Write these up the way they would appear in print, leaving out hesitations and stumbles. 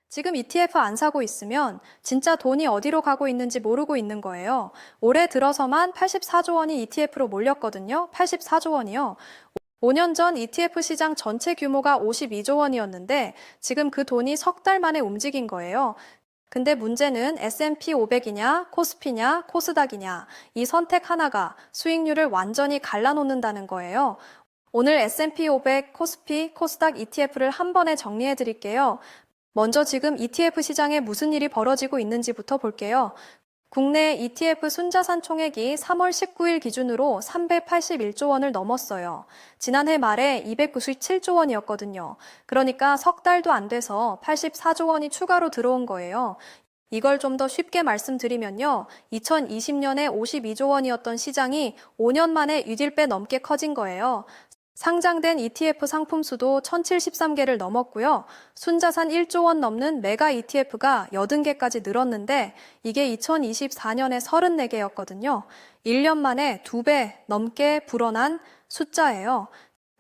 지금 ETF 안 사고 있으면 진짜 돈이 어디로 가고 있는지 모르고 있는 거예요. 올해 들어서만 84조 원이 ETF로 몰렸거든요. 84조 원이요. 5년 전 ETF 시장 전체 규모가 52조 원이었는데 지금 그 돈이 석 달 만에 움직인 거예요. 근데 문제는 S&P 500이냐, 코스피냐, 코스닥이냐, 이 선택 하나가 수익률을 완전히 갈라놓는다는 거예요. 오늘 S&P 500, 코스피, 코스닥 ETF를 한 번에 정리해 드릴게요. 먼저 지금 ETF 시장에 무슨 일이 벌어지고 있는지부터 볼게요. 국내 ETF 순자산 총액이 3월 19일 기준으로 381조 원을 넘었어요. 지난해 말에 297조 원이었거든요. 그러니까 석 달도 안 돼서 84조 원이 추가로 들어온 거예요. 이걸 좀 더 쉽게 말씀드리면요. 2020년에 52조 원이었던 시장이 5년 만에 6배 넘게 커진 거예요. 상장된 ETF 상품 수도 1073개를 넘었고요. 순자산 1조 원 넘는 메가 ETF가 80개까지 늘었는데 이게 2024년에 34개였거든요. 1년 만에 2배 넘게 불어난 숫자예요.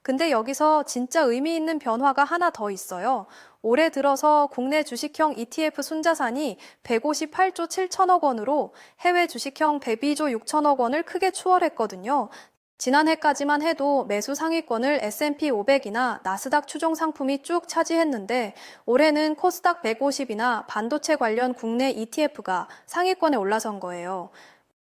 근데 여기서 진짜 의미 있는 변화가 하나 더 있어요. 올해 들어서 국내 주식형 ETF 순자산이 158조 7천억 원으로 해외 주식형 102조 6천억 원을 크게 추월했거든요. 지난해까지만 해도 매수 상위권을 S&P 500이나 나스닥 추종 상품이 쭉 차지했는데 올해는 코스닥 150이나 반도체 관련 국내 ETF가 상위권에 올라선 거예요.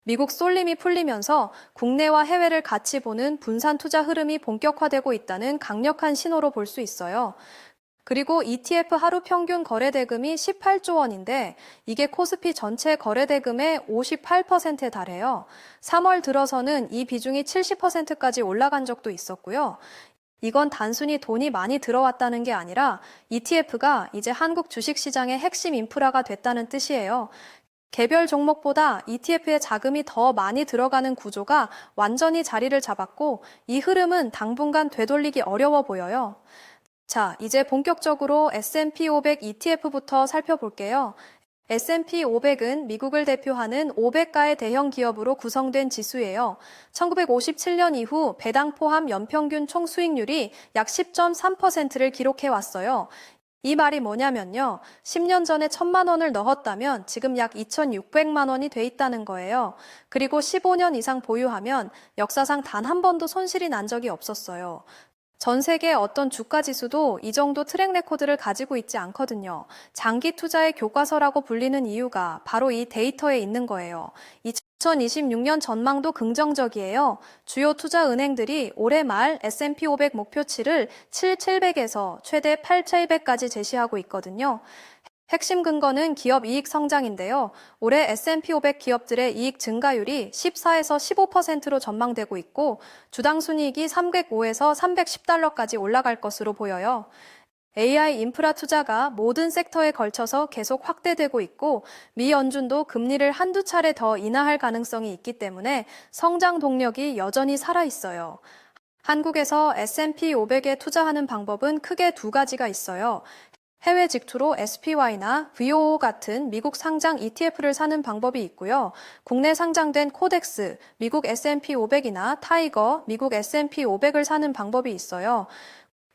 미국 쏠림이 풀리면서 국내와 해외를 같이 보는 분산 투자 흐름이 본격화되고 있다는 강력한 신호로 볼 수 있어요. 그리고 ETF 하루 평균 거래 대금이 18조 원인데 이게 코스피 전체 거래 대금의 58%에 달해요. 3월 들어서는 이 비중이 70%까지 올라간 적도 있었고요. 이건 단순히 돈이 많이 들어왔다는 게 아니라 ETF가 이제 한국 주식시장의 핵심 인프라가 됐다는 뜻이에요. 개별 종목보다 ETF에 자금이 더 많이 들어가는 구조가 완전히 자리를 잡았고 이 흐름은 당분간 되돌리기 어려워 보여요. 자, 이제 본격적으로 S&P 500 ETF부터 살펴볼게요. S&P 500은 미국을 대표하는 500가의 대형 기업으로 구성된 지수예요. 1957년 이후 배당 포함 연평균 총 수익률이 약 10.3%를 기록해 왔어요. 이 말이 뭐냐면요. 10년 전에 1,000만 원을 넣었다면 지금 약 2,600만 원이 돼 있다는 거예요. 그리고 15년 이상 보유하면 역사상 단 한 번도 손실이 난 적이 없었어요. 전 세계 어떤 주가 지수도 이 정도 트랙 레코드를 가지고 있지 않거든요. 장기 투자의 교과서라고 불리는 이유가 바로 이 데이터에 있는 거예요. 2026년 전망도 긍정적이에요. 주요 투자 은행들이 올해 말 S&P 500 목표치를 7,700에서 최대 8,700까지 제시하고 있거든요. 핵심 근거는 기업 이익 성장인데요. 올해 S&P 500 기업들의 이익 증가율이 14에서 15%로 전망되고 있고 주당 순이익이 305에서 310달러까지 올라갈 것으로 보여요. AI 인프라 투자가 모든 섹터에 걸쳐서 계속 확대되고 있고 미 연준도 금리를 한두 차례 더 인하할 가능성이 있기 때문에 성장 동력이 여전히 살아있어요. 한국에서 S&P 500에 투자하는 방법은 크게 두 가지가 있어요. 해외 직투로 SPY나 VOO 같은 미국 상장 ETF를 사는 방법이 있고요. 국내 상장된 코덱스, 미국 S&P 500이나 타이거, 미국 S&P 500을 사는 방법이 있어요.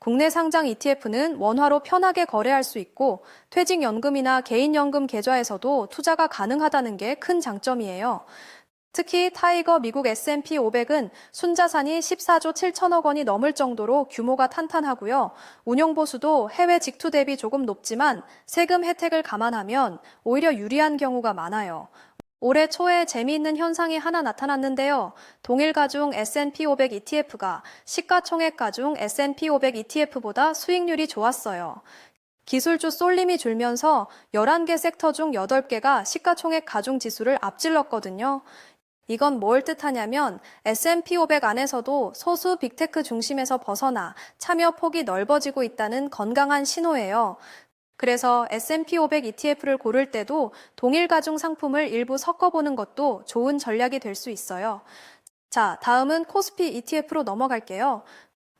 국내 상장 ETF는 원화로 편하게 거래할 수 있고 퇴직연금이나 개인연금 계좌에서도 투자가 가능하다는 게 큰 장점이에요. 특히 타이거 미국 S&P 500은 순자산이 14조 7천억 원이 넘을 정도로 규모가 탄탄하고요. 운용보수도 해외 직투 대비 조금 높지만 세금 혜택을 감안하면 오히려 유리한 경우가 많아요. 올해 초에 재미있는 현상이 하나 나타났는데요. 동일 가중 S&P 500 ETF가 시가총액 가중 S&P 500 ETF보다 수익률이 좋았어요. 기술주 쏠림이 줄면서 11개 섹터 중 8개가 시가총액 가중 지수를 앞질렀거든요. 이건 뭘 뜻하냐면 S&P 500 안에서도 소수 빅테크 중심에서 벗어나 참여 폭이 넓어지고 있다는 건강한 신호예요. 그래서 S&P 500 ETF를 고를 때도 동일 가중 상품을 일부 섞어보는 것도 좋은 전략이 될 수 있어요. 자, 다음은 코스피 ETF로 넘어갈게요.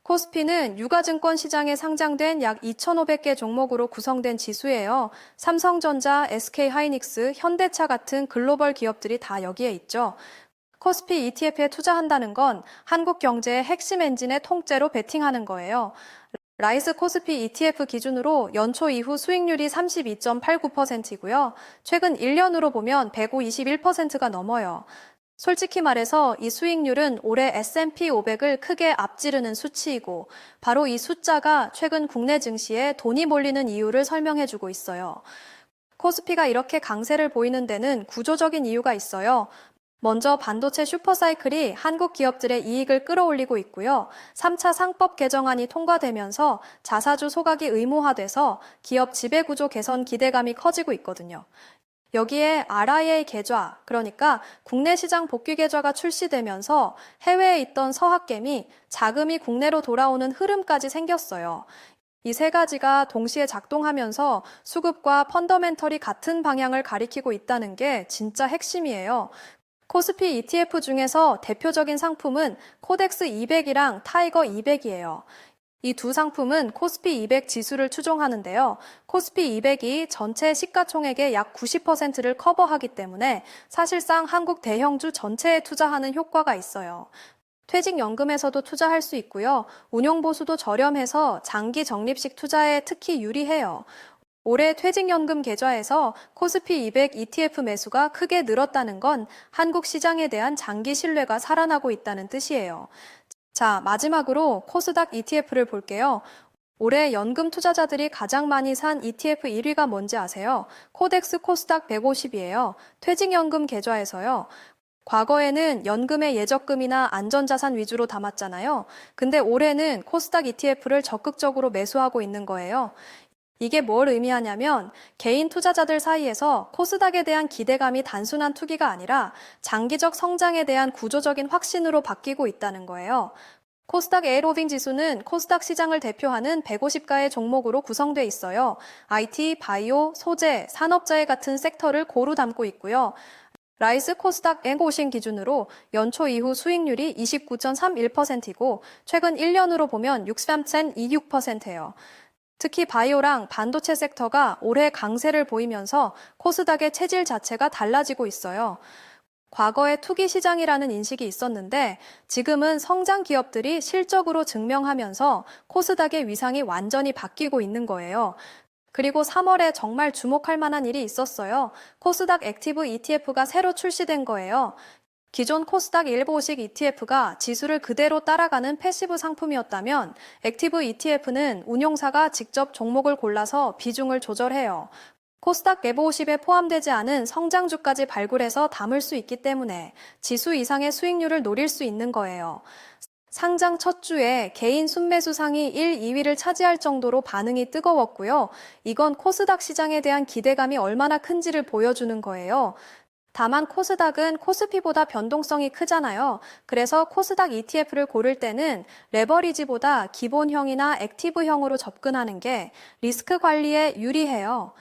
코스피는 유가증권 시장에 상장된 약 2,500개 종목으로 구성된 지수예요. 삼성전자, SK하이닉스, 현대차 같은 글로벌 기업들이 다 여기에 있죠. 코스피 ETF에 투자한다는 건 한국 경제의 핵심 엔진의 통째로 베팅하는 거예요. 라이스 코스피 ETF 기준으로 연초 이후 수익률이 32.89%이고요. 최근 1년으로 보면 121%가 넘어요. 솔직히 말해서 이 수익률은 올해 S&P 500을 크게 앞지르는 수치이고 바로 이 숫자가 최근 국내 증시에 돈이 몰리는 이유를 설명해주고 있어요. 코스피가 이렇게 강세를 보이는 데는 구조적인 이유가 있어요. 먼저 반도체 슈퍼사이클이 한국 기업들의 이익을 끌어올리고 있고요. 3차 상법 개정안이 통과되면서 자사주 소각이 의무화돼서 기업 지배구조 개선 기대감이 커지고 있거든요. 여기에 RIA 계좌, 그러니까 국내 시장 복귀 계좌가 출시되면서 해외에 있던 서학개미, 자금이 국내로 돌아오는 흐름까지 생겼어요. 이 세 가지가 동시에 작동하면서 수급과 펀더멘털이 같은 방향을 가리키고 있다는 게 진짜 핵심이에요. 코스피 ETF 중에서 대표적인 상품은 코덱스 200이랑 타이거 200이에요. 이 두 상품은 코스피 200 지수를 추종하는데요. 코스피 200이 전체 시가총액의 약 90%를 커버하기 때문에 사실상 한국 대형주 전체에 투자하는 효과가 있어요. 퇴직연금에서도 투자할 수 있고요. 운용보수도 저렴해서 장기 적립식 투자에 특히 유리해요. 올해 퇴직연금 계좌에서 코스피 200 ETF 매수가 크게 늘었다는 건 한국 시장에 대한 장기 신뢰가 살아나고 있다는 뜻이에요. 자, 마지막으로 코스닥 ETF를 볼게요. 올해 연금 투자자들이 가장 많이 산 ETF 1위가 뭔지 아세요? 코덱스 코스닥 150이에요. 퇴직연금 계좌에서요. 과거에는 연금의 예적금이나 안전자산 위주로 담았잖아요. 근데 올해는 코스닥 ETF를 적극적으로 매수하고 있는 거예요. 이게 뭘 의미하냐면 개인 투자자들 사이에서 코스닥에 대한 기대감이 단순한 투기가 아니라 장기적 성장에 대한 구조적인 확신으로 바뀌고 있다는 거예요. 코스닥 에일호빙 지수는 코스닥 시장을 대표하는 150가의 종목으로 구성돼 있어요. IT, 바이오, 소재, 산업재해 같은 섹터를 고루 담고 있고요. 라이스 코스닥 앵고싱 기준으로 연초 이후 수익률이 29.31%이고 최근 1년으로 보면 63.26%예요. 특히 바이오랑 반도체 섹터가 올해 강세를 보이면서 코스닥의 체질 자체가 달라지고 있어요. 과거에 투기 시장이라는 인식이 있었는데 지금은 성장 기업들이 실적으로 증명하면서 코스닥의 위상이 완전히 바뀌고 있는 거예요. 그리고 3월에 정말 주목할 만한 일이 있었어요. 코스닥 액티브 ETF가 새로 출시된 거예요. 기존 코스닥 일보식 ETF가 지수를 그대로 따라가는 패시브 상품이었다면 액티브 ETF는 운용사가 직접 종목을 골라서 비중을 조절해요. 코스닥 내부50에 포함되지 않은 성장주까지 발굴해서 담을 수 있기 때문에 지수 이상의 수익률을 노릴 수 있는 거예요. 상장 첫 주에 개인 순매수상이 1, 2위를 차지할 정도로 반응이 뜨거웠고요. 이건 코스닥 시장에 대한 기대감이 얼마나 큰지를 보여주는 거예요. 다만 코스닥은 코스피보다 변동성이 크잖아요. 그래서 코스닥 ETF를 고를 때는 레버리지보다 기본형이나 액티브형으로 접근하는 게 리스크 관리에 유리해요.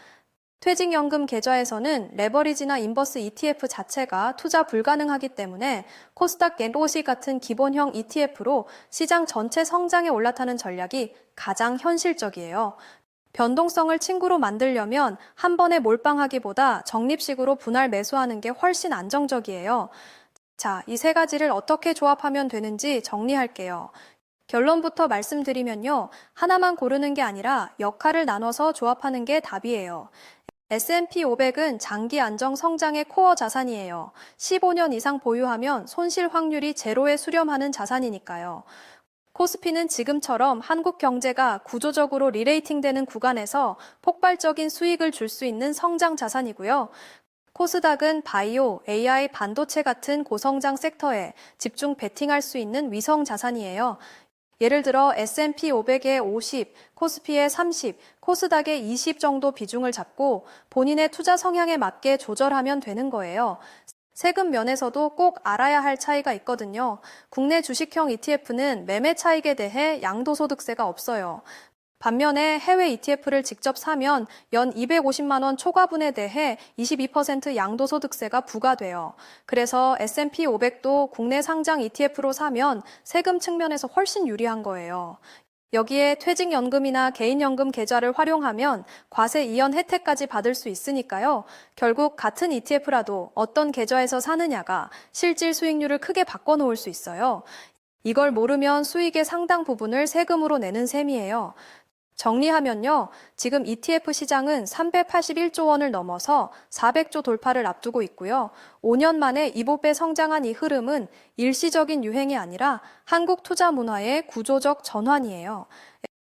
퇴직연금 계좌에서는 레버리지나 인버스 ETF 자체가 투자 불가능하기 때문에 코스닥 겐보시 같은 기본형 ETF로 시장 전체 성장에 올라타는 전략이 가장 현실적이에요. 변동성을 친구로 만들려면 한 번에 몰빵하기보다 적립식으로 분할 매수하는 게 훨씬 안정적이에요. 자, 이 세 가지를 어떻게 조합하면 되는지 정리할게요. 결론부터 말씀드리면요. 하나만 고르는 게 아니라 역할을 나눠서 조합하는 게 답이에요. S&P 500은 장기 안정 성장의 코어 자산이에요. 15년 이상 보유하면 손실 확률이 제로에 수렴하는 자산이니까요. 코스피는 지금처럼 한국 경제가 구조적으로 리레이팅되는 구간에서 폭발적인 수익을 줄 수 있는 성장 자산이고요. 코스닥은 바이오, AI, 반도체 같은 고성장 섹터에 집중 베팅할 수 있는 위성 자산이에요. 예를 들어 S&P 500의 50, 코스피의 30, 코스닥의 20 정도 비중을 잡고 본인의 투자 성향에 맞게 조절하면 되는 거예요. 세금 면에서도 꼭 알아야 할 차이가 있거든요. 국내 주식형 ETF는 매매 차익에 대해 양도소득세가 없어요. 반면에 해외 ETF를 직접 사면 연 250만 원 초과분에 대해 22% 양도소득세가 부과돼요. 그래서 S&P 500도 국내 상장 ETF로 사면 세금 측면에서 훨씬 유리한 거예요. 여기에 퇴직연금이나 개인연금 계좌를 활용하면 과세 이연 혜택까지 받을 수 있으니까요. 결국 같은 ETF라도 어떤 계좌에서 사느냐가 실질 수익률을 크게 바꿔놓을 수 있어요. 이걸 모르면 수익의 상당 부분을 세금으로 내는 셈이에요. 정리하면요. 지금 ETF 시장은 381조 원을 넘어서 400조 돌파를 앞두고 있고요. 5년 만에 7배 성장한 이 흐름은 일시적인 유행이 아니라 한국 투자 문화의 구조적 전환이에요.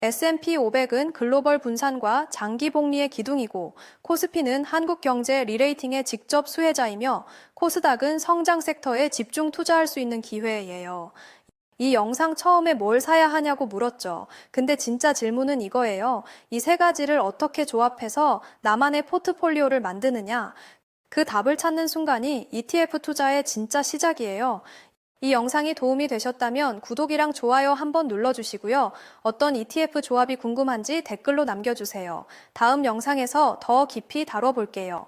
S&P 500은 글로벌 분산과 장기 복리의 기둥이고 코스피는 한국 경제 리레이팅의 직접 수혜자이며 코스닥은 성장 섹터에 집중 투자할 수 있는 기회예요. 이 영상 처음에 뭘 사야 하냐고 물었죠. 근데 진짜 질문은 이거예요. 이 세 가지를 어떻게 조합해서 나만의 포트폴리오를 만드느냐? 그 답을 찾는 순간이 ETF 투자의 진짜 시작이에요. 이 영상이 도움이 되셨다면 구독이랑 좋아요 한번 눌러주시고요. 어떤 ETF 조합이 궁금한지 댓글로 남겨주세요. 다음 영상에서 더 깊이 다뤄볼게요.